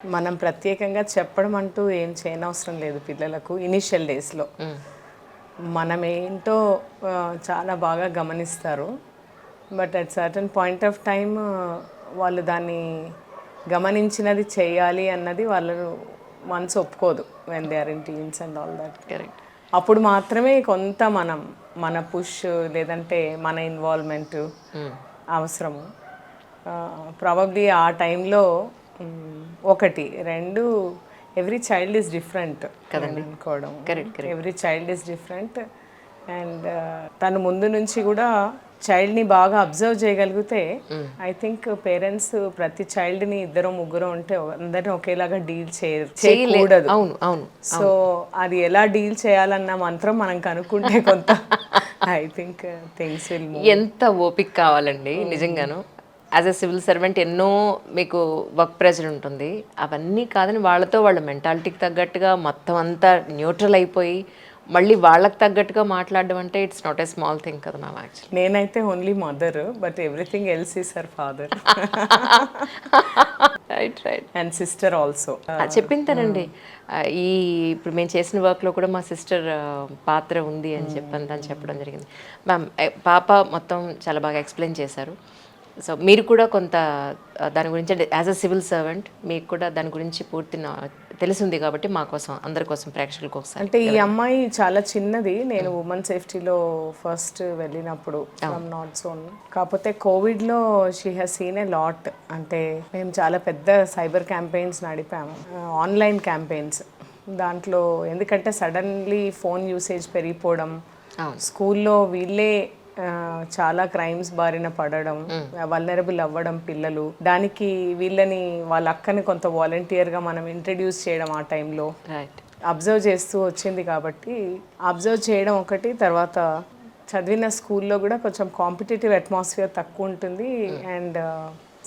మనం ప్రత్యేకంగా చెప్పడం అంటూ ఏం చేయనవసరం లేదు పిల్లలకు ఇనిషియల్ డేస్లో. మనం ఏంటో చాలా బాగా గమనిస్తారు. But at certain point of time వాళ్ళు దాన్ని గమనించినది చేయాలి అన్నది వాళ్ళు మనసు ఒప్పుకోదు. When they are in teens and all that. Correct. అప్పుడు మాత్రమే కొంత మన పుష్ లేదంటే మన ఇన్వాల్వ్మెంట్ అవసరము. ప్రాబబ్లీ ఆ టైంలో ఒకటి రెండు ఎవ్రీ చైల్డ్ ఈజ్ డిఫరెంట్ కదండి అనుకోవడం. Every child is different and తను ముందు నుంచి కూడా చైల్డ్ని బాగా అబ్జర్వ్ చేయగలిగితే ఐ థింక్ పేరెంట్స్ ప్రతి చైల్డ్ని ఇద్దరు ముగ్గురు ఉంటే అందరిని ఒకేలాగా డీల్ చేయకూడదు. అవును అవును. సో అది ఎలా డీల్ చేయాలన్న మంత్రం మనం కనుక్కుంటే కొంత I think things will move. ఎంత ఓపిక కావాలండి నిజంగాను. యాజ్ అ సివిల్ సర్వెంట్ ఎన్నో మీకు వర్క్ ప్రెషర్ ఉంటుంది. అవన్నీ కాదని వాళ్ళతో వాళ్ళ మెంటాలిటీకి తగ్గట్టుగా మొత్తం అంతా న్యూట్రల్ అయిపోయి మళ్ళీ వాళ్ళకి తగ్గట్టుగా మాట్లాడడం అంటే it's not a small thing కదా మ్యామ్. యాక్చువల్లీ నేనైతే only mother but everything else is her father right right. And sister also. చెప్పింతానండి. ఈ ఇప్పుడు మేము చేసిన వర్క్లో కూడా మా సిస్టర్ పాత్ర ఉంది అని చెప్పడం జరిగింది. మ్యామ్ పాప మొత్తం చాలా బాగా ఎక్స్ప్లెయిన్ చేశారు. సో మీరు కూడా కొంత దాని గురించి అంటే యాజ్ అ సివిల్ సర్వెంట్ మీకు కూడా దాని గురించి పూర్తి తెలిసింది కాబట్టి మా కోసం అందరి కోసం ప్రేక్షకుల కోసం. అంటే ఈ అమ్మాయి చాలా చిన్నది. నేను ఉమెన్ సేఫ్టీలో ఫస్ట్ వెళ్ళినప్పుడు ఫ్రమ్ నాట్ జోన్. కాకపోతే కోవిడ్లో she has seen a lot. అంటే మేము చాలా పెద్ద సైబర్ క్యాంపెయిన్స్ నడిపాము, ఆన్లైన్ క్యాంపెయిన్స్. దాంట్లో ఎందుకంటే సడన్లీ ఫోన్ యూసేజ్ పెరిగిపోవడం, స్కూల్లో వీళ్ళే చాలా క్రైమ్స్ బారిన పడడం, వల్నరబుల్ అవ్వడం పిల్లలు. దానికి వీళ్ళని వాళ్ళ అక్కని కొంత వాలంటీర్గా మనం ఇంట్రడ్యూస్ చేయడం ఆ టైంలో అబ్జర్వ్ చేస్తూ వచ్చింది. కాబట్టి అబ్జర్వ్ చేయడం ఒకటి, తర్వాత చదివిన స్కూల్లో కూడా కొంచెం కాంపిటేటివ్ అట్మాస్ఫియర్ తక్కువ ఉంటుంది అండ్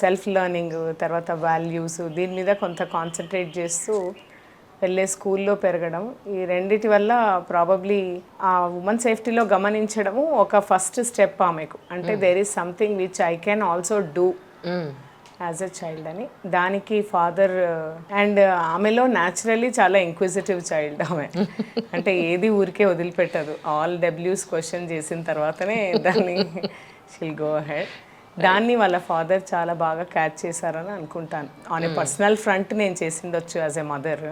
సెల్ఫ్ లెర్నింగ్, తర్వాత వాల్యూస్ దీని మీద కొంత కాన్సన్ట్రేట్ చేస్తూ వెళ్ళే స్కూల్లో పెరగడం, ఈ రెండిటి వల్ల ప్రాబబ్లీ ఆ ఉమెన్ సేఫ్టీలో గమనించడము ఒక ఫస్ట్ స్టెప్ ఆమెకు. అంటే there is something which I can also do as a child అని. దానికి ఫాదర్ అండ్ ఆమెలో న్యాచురల్లీ చాలా ఇంక్విజిటివ్ చైల్డ్ ఆమె. అంటే ఏది ఊరికే వదిలిపెట్టదు. ఆల్ డబ్ల్యూస్ క్వశ్చన్ చేసిన తర్వాతనే దాన్ని షిల్ గో అహెడ్. దాన్ని వాళ్ళ ఫాదర్ చాలా బాగా క్యాచ్ చేశారని అనుకుంటాను. ఆన్ ఏ పర్సనల్ ఫ్రంట్ నేను చేసిండొచ్చు as a mother,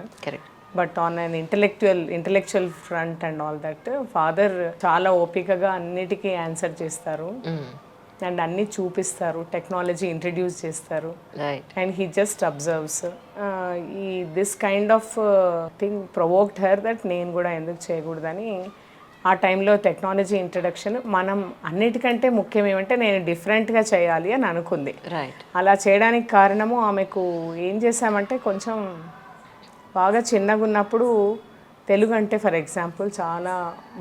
but on an intellectual front and all that father చాలా ఓపికగా అన్నిటికీ ఆన్సర్ చేస్తారు అండ్ అన్నీ చూపిస్తారు, టెక్నాలజీ ఇంట్రడ్యూస్ చేస్తారు అండ్ హీ జస్ట్ అబ్జర్వ్స్. ఈ this kind of thing provoked her that నేను కూడా ఎందుకు చేయకూడదని ఆ టైంలో టెక్నాలజీ ఇంట్రడక్షన్. మనం అన్నిటికంటే ముఖ్యం ఏమంటే నేను డిఫరెంట్గా చేయాలి అని అనుకుంది. అలా చేయడానికి కారణము ఆమెకు ఏం చేశామంటే కొంచెం బాగా చిన్నగా ఉన్నప్పుడు తెలుగు అంటే ఫర్ ఎగ్జాంపుల్ చాలా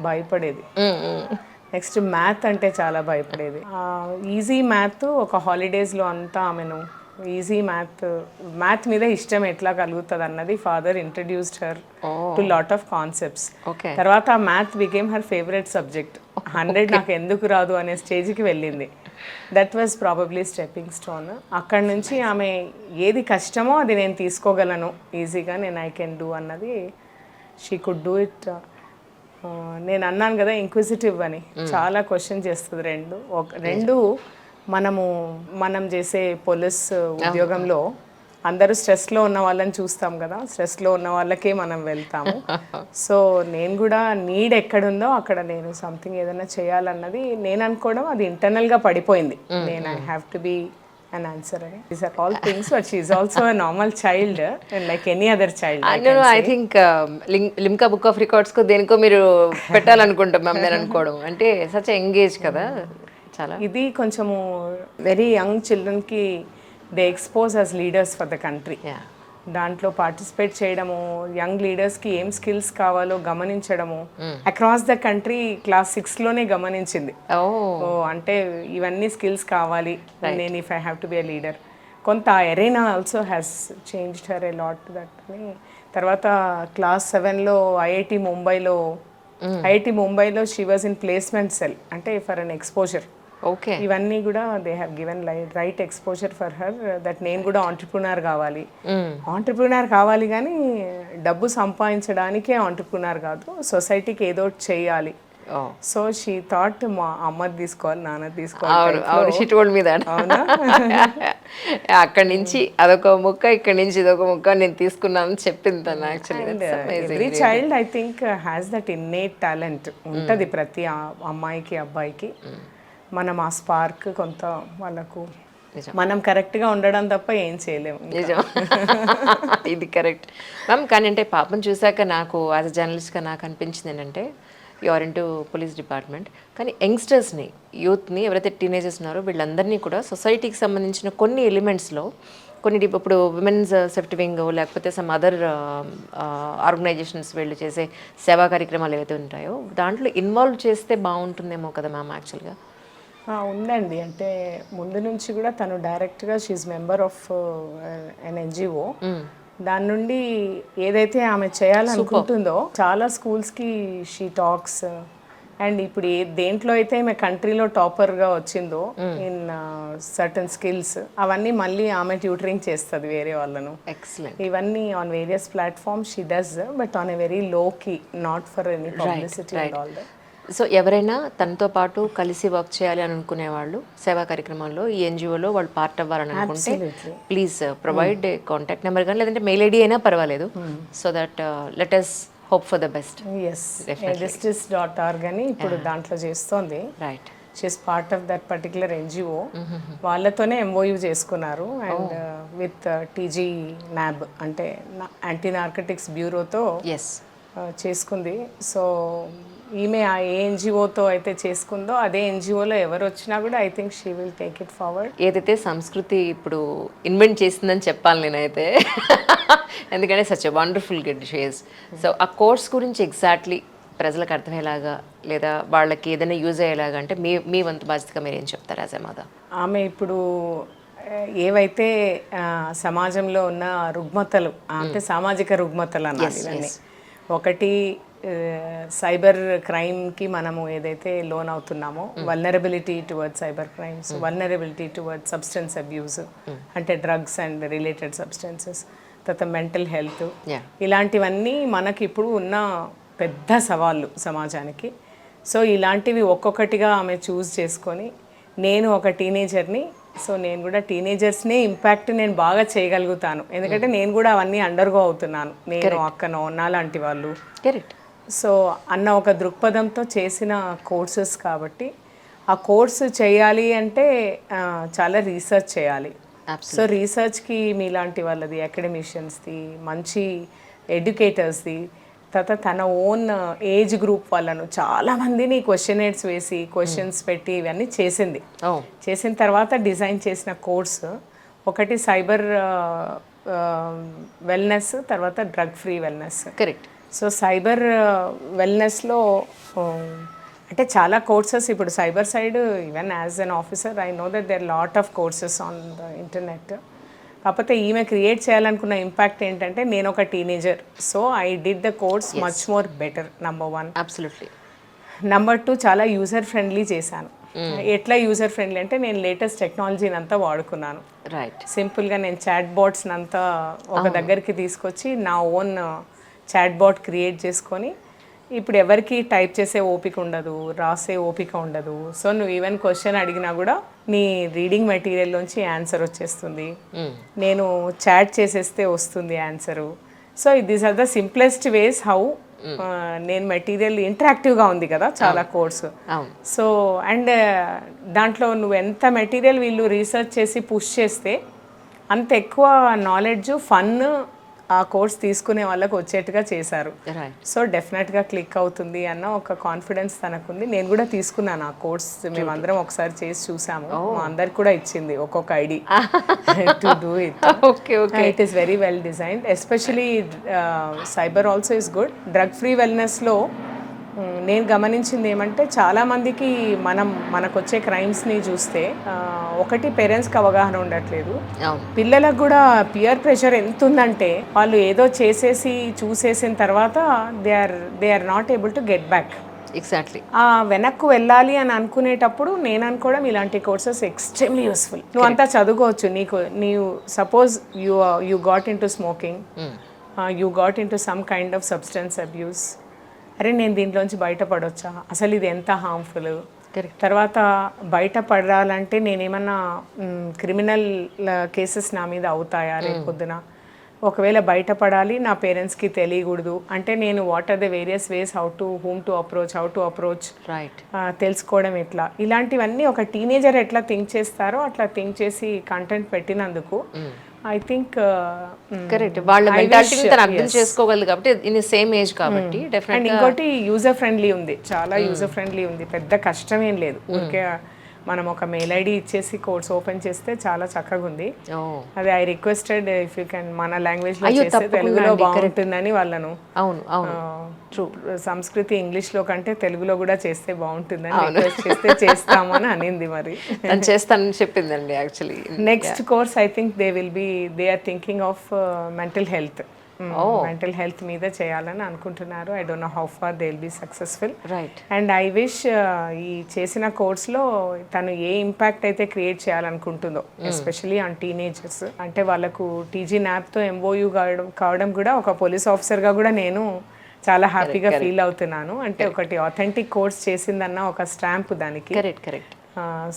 భయపడేది. నెక్స్ట్ మ్యాథ్ అంటే చాలా భయపడేది. ఈజీ మ్యాథ్ ఒక హాలిడేస్లో అంతా ఆమెను ఈజీ మ్యాథ్ మీద ఇష్టం ఎట్లా కలుగుతుంది అన్నది father introduced her to lot of concepts. తర్వాత ఆ math became her favourite subject. 100 నాకు ఎందుకు రాదు అనే స్టేజ్కి వెళ్ళింది. That was probably stepping stone. అక్కడి నుంచి ఆమె ఏది కష్టమో అది నేను తీసుకోగలను ఈజీగా, నేను ఐ కెన్ డూ అన్నది. She could do it. నేను అన్నాను కదా ఇంక్విజిటివ్ అని, చాలా క్వశ్చన్ చేస్తుంది. రెండు మనం చేసే పోలీస్ ఉద్యోగంలో అందరూ స్ట్రెస్లో ఉన్న వాళ్ళని చూస్తాం కదా, స్ట్రెస్లో ఉన్న వాళ్ళకే మనం వెళ్తాము. సో నేను కూడా నీడ్ ఎక్కడుందో అక్కడ నేను సంథింగ్ ఏదైనా చేయాలన్నది నేను అనుకోవడం, అది ఇంటర్నల్గా పడిపోయింది. నేను I have to be an answer. These are all things, but she is also a normal child and like any other child. I think Limca book of records కో దేనికో మీరు పెట్టాలనుకుంటాం మ్యామ్ నేను అనుకోవడం. అంటే సచ్ ఎంగేజ్ కదా చాలా. ఇది కొంచెము వెరీ యంగ్ చిల్డ్రన్కి they expose as leaders for the country. దాంట్లో పార్టిసిపేట్ చేయడము, యంగ్ లీడర్స్కి ఏం స్కిల్స్ కావాలో గమనించడము. అక్రాస్ ద కంట్రీ క్లాస్ 6లోనే గమనించింది. అంటే ఇవన్నీ స్కిల్స్ కావాలి నేను if I have to be a leader. కొంత arena also has changed her a lot that అని. తర్వాత క్లాస్ 7లో ఐఐటి ముంబైలో she was in placement cell, అంటే ఫర్ అన్ ఎక్స్పోజర్. ఓకే. ఇవన్నీ కూడా they have given right exposure for her that నేను కూడా ఆంటర్ప్రినర్ కావాలి. ఆంటర్ప్రినర్ కావాలి కానీ డబ్బు సంపాదించడానికే ఆంటర్ప్రినర్ కాదు, సొసైటీకి ఏదో ఒకటి చేయాలి. సో షీ థాట్ మా అమ్మది తీసుకోవాలి, నాన్నది తీసుకోవాలి. అవును, షీ టోల్డ్ మీ దట్. అవునా? అక్కడి నుంచి అదొక ముక్క, ఇక్కడి నుంచి ఇదొక ముక్క నేను తీసుకున్నాను చెప్పింది తను. Every child I think has that innate talent ఉంటుంది ప్రతి అమ్మాయికి అబ్బాయికి. మనం ఆ స్పార్క్ కొంత వాళ్ళకు మనం కరెక్ట్గా ఉండడం తప్ప ఏం చేయలేము. నిజం, ఇది కరెక్ట్ మ్యామ్. కానీ అంటే పాపం చూసాక నాకు యాజ్ అ జర్నలిస్ట్గా నాకు అనిపించింది ఏంటంటే, you're into police department, కానీ యంగ్స్టర్స్ని, యూత్ని, ఎవరైతే టీనేజర్స్ ఉన్నారో వీళ్ళందరినీ కూడా సొసైటీకి సంబంధించిన కొన్ని ఎలిమెంట్స్లో, కొన్ని ఇప్పుడు విమెన్స్ సేఫ్టీ వింగ్ లేకపోతే సమ్ అదర్ ఆర్గనైజేషన్స్ వీళ్ళు చేసే సేవా కార్యక్రమాలు ఏవైతే ఉంటాయో దాంట్లో ఇన్వాల్వ్ చేస్తే బాగుంటుందేమో కదా మ్యామ్ యాక్చువల్గా. ఉందండి, అంటే ముందు నుంచి కూడా తను డైరెక్ట్గా she's member of an NGO. దాని నుండి ఏదైతే ఆమె చేయాలనుకుంటుందో చాలా స్కూల్స్కి షీ టాక్స్. అండ్ ఇప్పుడు దేంట్లో అయితే ఆమె కంట్రీలో టాపర్గా వచ్చిందో ఇన్ సర్టన్ స్కిల్స్, అవన్నీ మళ్ళీ ఆమె ట్యూటరింగ్ చేస్తుంది వేరే వాళ్ళను. ఎక్సలెంట్. ఇవన్నీ on various platforms she does, but on a very low key, not for any publicity and all that. So ఎవరైనా తనతో పాటు కలిసి వర్క్ చేయాలి అని అనుకునే వాళ్ళు, సేవా కార్యక్రమాల్లో ఈ ఎన్జిఓలో వాళ్ళు పార్ట్ అవ్వాలని అనుకుంటే ప్లీజ్ ప్రొవైడ్ కాంటాక్ట్ నెంబర్ కానీ లేదంటే మెయిల్ ఐడి అయినా పర్వాలేదు, so that let us hope for the best. Yes, justice.org అని ఇప్పుడు దాంట్లో చేస్తోంది. Right. She's part of that particular NGO. వాళ్ళతోనే ఎంఓయూ చేసుకున్నారు. అండ్ విత్ టీజీ న్యాబ్ అంటే యాంటీ నార్కటిక్స్ బ్యూరోతో చేసుకుంది. సో ఈమె ఆ ఏ ఎన్జిఓతో అయితే చేసుకుందో అదే ఎన్జిఓలో ఎవరు వచ్చినా కూడా I think she will take it forward. ఏదైతే సంస్కృతి ఇప్పుడు ఇన్వెంట్ చేసిందని చెప్పాలి నేనైతే, ఎందుకంటే సచ్ ఎ వండర్ఫుల్ గుడ్ షేస్. సో ఆ కోర్స్ గురించి ఎగ్జాక్ట్లీ ప్రజలకు అర్థమయ్యేలాగా లేదా వాళ్ళకి ఏదైనా యూజ్ అయ్యేలాగా అంటే మీ వంతు బాధ్యతగా మీరు ఏం చెప్తారు యాజ్ ఎ మదర్? ఆమె ఇప్పుడు ఏవైతే సమాజంలో ఉన్న రుగ్మతలు, అంటే సామాజిక రుగ్మతలు అన్నారు ఇవన్నీ. ఒకటి సైబర్ క్రైమ్కి మనము ఏదైతే లోన్ అవుతున్నామో, vulnerability towards cyber crimes, vulnerability towards substance abuse అంటే డ్రగ్స్ అండ్ రిలేటెడ్ సబ్స్టెన్సెస్, తర్వాత మెంటల్ హెల్త్, ఇలాంటివన్నీ మనకి ఇప్పుడు ఉన్న పెద్ద సవాళ్ళు సమాజానికి. సో ఇలాంటివి ఒక్కొక్కటిగా ఆమె చూస్ చేసుకొని, నేను ఒక టీనేజర్ని, సో నేను కూడా టీనేజర్స్నే ఇంపాక్ట్ నేను బాగా చేయగలుగుతాను, ఎందుకంటే నేను కూడా అవన్నీ అండర్గో అవుతున్నాను, నేను అక్కనో నాలాంటి వాళ్ళు. కరెక్ట్. సో అన్న ఒక దృక్పథంతో చేసిన కోర్సెస్ కాబట్టి ఆ కోర్సు చేయాలి అంటే చాలా రీసెర్చ్ చేయాలి. సో రీసెర్చ్కి మీలాంటి వాళ్ళది, అకాడమిషియన్స్ది, మంచి ఎడ్యుకేటర్స్ది, తర్వాత తన ఓన్ ఏజ్ గ్రూప్ వాళ్ళను చాలామందిని క్వశ్చనేట్స్ వేసి క్వశ్చన్స్ పెట్టి ఇవన్నీ చేసింది. చేసిన తర్వాత డిజైన్ చేసిన కోర్సు ఒకటి సైబర్ వెల్నెస్, తర్వాత drug free wellness. Correct. So cyber వెల్నెస్లో అంటే చాలా కోర్సెస్ ఇప్పుడు cyber side, even as an officer I know that there lot of courses on the internet. కాకపోతే ఈమె క్రియేట్ చేయాలనుకున్న ఇంపాక్ట్ ఏంటంటే, నేను ఒక teenager, so I did the course much more better. Number 1. Absolutely. Number 2, చాలా user friendly చేశాను. ఎట్లా user friendly అంటే, నేను లేటెస్ట్ టెక్నాలజీని అంతా వాడుకున్నాను. రైట్. సింపుల్గా నేను చాట్ బాట్స్ని అంతా ఒక దగ్గరికి తీసుకొచ్చి నా ఓన్ చాట్ బాట్ క్రియేట్ చేసుకొని, ఇప్పుడు ఎవరికి టైప్ చేసే ఓపిక ఉండదు, రాసే ఓపిక ఉండదు. సో నువ్వు ఈవెన్ క్వశ్చన్ అడిగినా కూడా నీ రీడింగ్ మెటీరియల్లోంచి ఆన్సర్ వచ్చేస్తుంది, నేను చాట్ చేసేస్తే వస్తుంది answer. So these are the simplest ways how నేను మెటీరియల్ ఇంటరాక్టివ్గా ఉంది కదా చాలా కోర్సు. సో అండ్ దాంట్లో నువ్వు ఎంత మెటీరియల్ వీళ్ళు రీసెర్చ్ చేసి పుష్ చేస్తే అంత ఎక్కువ నాలెడ్జ్, ఫన్ ఆ కోర్స్ తీసుకునే వాళ్ళకి వచ్చేట్టుగా చేశారు. సో డెఫినెట్గా క్లిక్ అవుతుంది అన్న ఒక కాన్ఫిడెన్స్ తనకుంది. నేను కూడా తీసుకున్నాను ఆ కోర్స్, మేమందరం ఒకసారి చేసి చూసాము. మా అందరికి కూడా ఇచ్చింది ఒక్కొక్క ID to do it. It is very well designed. Especially cyber also is good. Drug free వెల్నెస్లో నేను గమనించింది ఏమంటే, చాలామందికి మనకు వచ్చే క్రైమ్స్ని చూస్తే ఒకటి పేరెంట్స్కి అవగాహన ఉండట్లేదు, పిల్లలకు కూడా పియర్ ప్రెషర్ ఎంత ఉందంటే వాళ్ళు ఏదో చేసేసి చూసేసిన తర్వాత they are not able to get back. Exactly. ఆ వెనక్కు వెళ్ళాలి అని అనుకునేటప్పుడు నేను అనుకోవడం ఇలాంటి కోర్సెస్ ఎక్స్ట్రీమ్లీ యూస్ఫుల్. నువ్వు అంతా చదువుకోవచ్చు, నీవు suppose you got in to smoking, you got in to some kind of substance abuse. అరే నేను దీంట్లోంచి బయటపడొచ్చా, అసలు ఇది ఎంత హార్మ్ఫుల్, తర్వాత బయటపడాలంటే నేనేమన్నా క్రిమినల్ కేసెస్ నా మీద అవుతాయా రేపు పొద్దున, ఒకవేళ బయటపడాలి నా పేరెంట్స్కి తెలియకూడదు అంటే నేను what are the various ways how to approach right తెలుసుకోవడం ఎట్లా, ఇలాంటివన్నీ ఒక టీనేజర్ ఎట్లా థింక్ చేస్తారో అట్లా థింక్ చేసి కంటెంట్ పెట్టినందుకు ఐ థింక్ కరెక్ట్. వాళ్ళ మెంటాలిటీని తను అర్థం చేసుకోగలదు కాబట్టి ఇన్ సేమ్ ఏజ్ కాబట్టి అండ్ డెఫినెట్. ఇంకోటి యూజర్ ఫ్రెండ్లీ ఉంది, చాలా యూజర్ ఫ్రెండ్లీ ఉంది, పెద్ద కష్టం ఏం లేదు. ఊరికే మనం ఒక మెయిల్ ఐడి ఇచ్చేసి కోర్స్ ఓపెన్ చేస్తే చాలా చక్కగా ఉంది. అది I requested if you can మన లాంగ్వేజ్ లో చేస్తే తెలుగులో బాగుంటుందని వాళ్ళను. అవును అవును సంస్కృతి ఇంగ్లీష్ లో కంటే తెలుగులో కూడా చేస్తే బాగుంటుందని రిక్వెస్ట్ చేస్తే చేస్తామని అనింది. మరి తను చేస్తానని చెప్పిందండి actually. Next course I think they are thinking of mental health. Mental health మీద చేయాలని అనుకుంటున్నారు. I don't know how far they will be successful. Right. And I wish ఈ చేసిన కోర్స్లో తను ఏ ఇంపాక్ట్ అయితే క్రియేట్ చేయాలనుకుంటుందో, ఎస్పెషలీ ఆన్ టీనేజర్స్, అంటే వాళ్ళకు టీజీ న్యాప్తో ఎంఓయూ కావడం కూడా ఒక పోలీస్ ఆఫీసర్గా కూడా నేను చాలా హ్యాపీగా ఫీల్ అవుతున్నాను. అంటే ఒకటి ఆథెంటిక్ కోర్స్ చేసిందన్న ఒక స్టాంప్ దానికి. కరెక్ట్.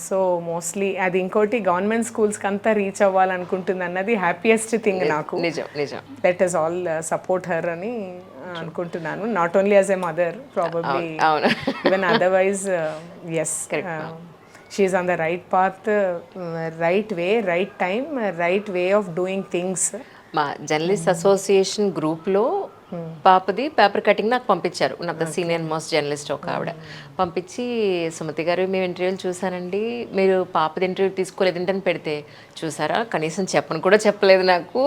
సో మోస్ట్లీ అది ఇంకోటి గవర్నమెంట్ స్కూల్స్కి అంతా రీచ్ అవ్వాలనుకుంటుంది అన్నది హ్యాపీయెస్ట్ థింగ్ నాకు. నిజం. Let us all support her అని అనుకుంటున్నాను. Not only as a mother, probably even otherwise yes, she's on the right path, right way, right time, right way of doing things. మా journalist association గ్రూప్లో పాపది paper cutting నాకు పంపించారు. One of the senior most journalist ఒక ఆవిడ పంపించి, సుమతి గారు మేము ఇంటర్వ్యూలు చూసానండి, మీరు పాపది ఇంటర్వ్యూ తీసుకోలేదంటని పెడితే చూసారా కనీసం చెప్పను కూడా చెప్పలేదు నాకు,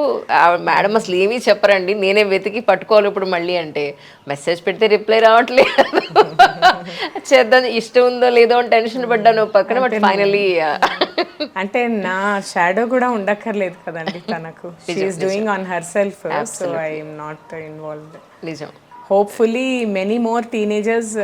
మేడం అసలు ఏమీ చెప్పరండి, నేనే వెతికి పట్టుకోవాలి ఇప్పుడు మళ్ళీ అంటే, మెసేజ్ పెడితే రిప్లై రావట్లేదు, చేద్దాం ఇష్టం ఉందో లేదో అని టెన్షన్ పడ్డాను పక్కన. బట్ ఫైనలీ అంటే నా షాడో కూడా ఉండక్కర్లేదు కదండి తనకు. She is doing on her self, so I am not involved. నిజం. Hopefully many more teenagers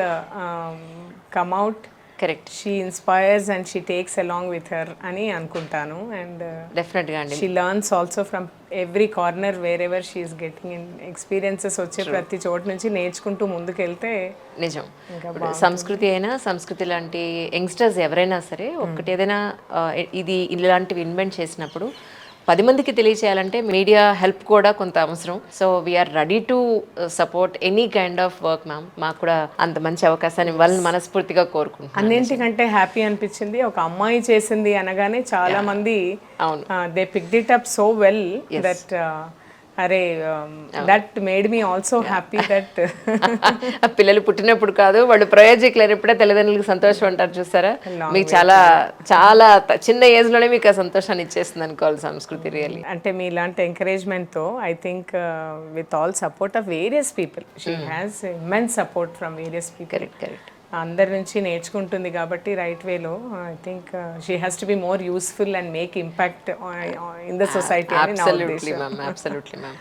come out. Correct. She inspires and she takes along with her అని అనుకుంటాను. అండ్ డెఫినెట్గా అండి, she learns also from every corner wherever she is getting in experiences వచ్చే ప్రతి చోటు నుంచి నేర్చుకుంటూ ముందుకెళ్తే. నిజం. సంస్కృతి అయినా, సంస్కృతి లాంటి యంగ్స్టర్స్ ఎవరైనా సరే ఒక్కటి ఏదైనా ఇది ఇలాంటివి ఇన్వెంట్ చేసినప్పుడు 10 మందికి తెలియచేయాలంటే మీడియా హెల్ప్ కూడా కొంత అవసరం. So we're ready to support any kind of work ma'am. మాకు కూడా అంత మంచి అవకాశాన్ని ఇవ్వాలని మనస్ఫూర్తిగా కోరుకుంటున్నాను. అన్నింటికంటే హ్యాపీ అనిపించింది ఒక అమ్మాయి చేసింది అనగానే చాలా మంది they picked it up so well that అరే that made me also happy that పిల్లలు పుట్టినప్పుడు కాదు, వాళ్ళు ప్రయోజకులైనప్పుడే తల్లిదండ్రులకు సంతోషం అంటారు చూసారా. మీకు చాలా చాలా చిన్న ఏజ్ లోనే మీకు ఆ సంతోషాన్ని ఇచ్చేస్తుంది అనుకోవాలి సంస్కృతి. రియల్లీ అంటే మీ ఇలాంటి ఎంకరేజ్మెంట్తో I think with all support of various people, she has immense support from various people. Correct. అందరి నుంచి నేర్చుకుంటుంది కాబట్టి రైట్ వేలో. I think she has to be more useful and make impact in the society. Absolutely ma'am.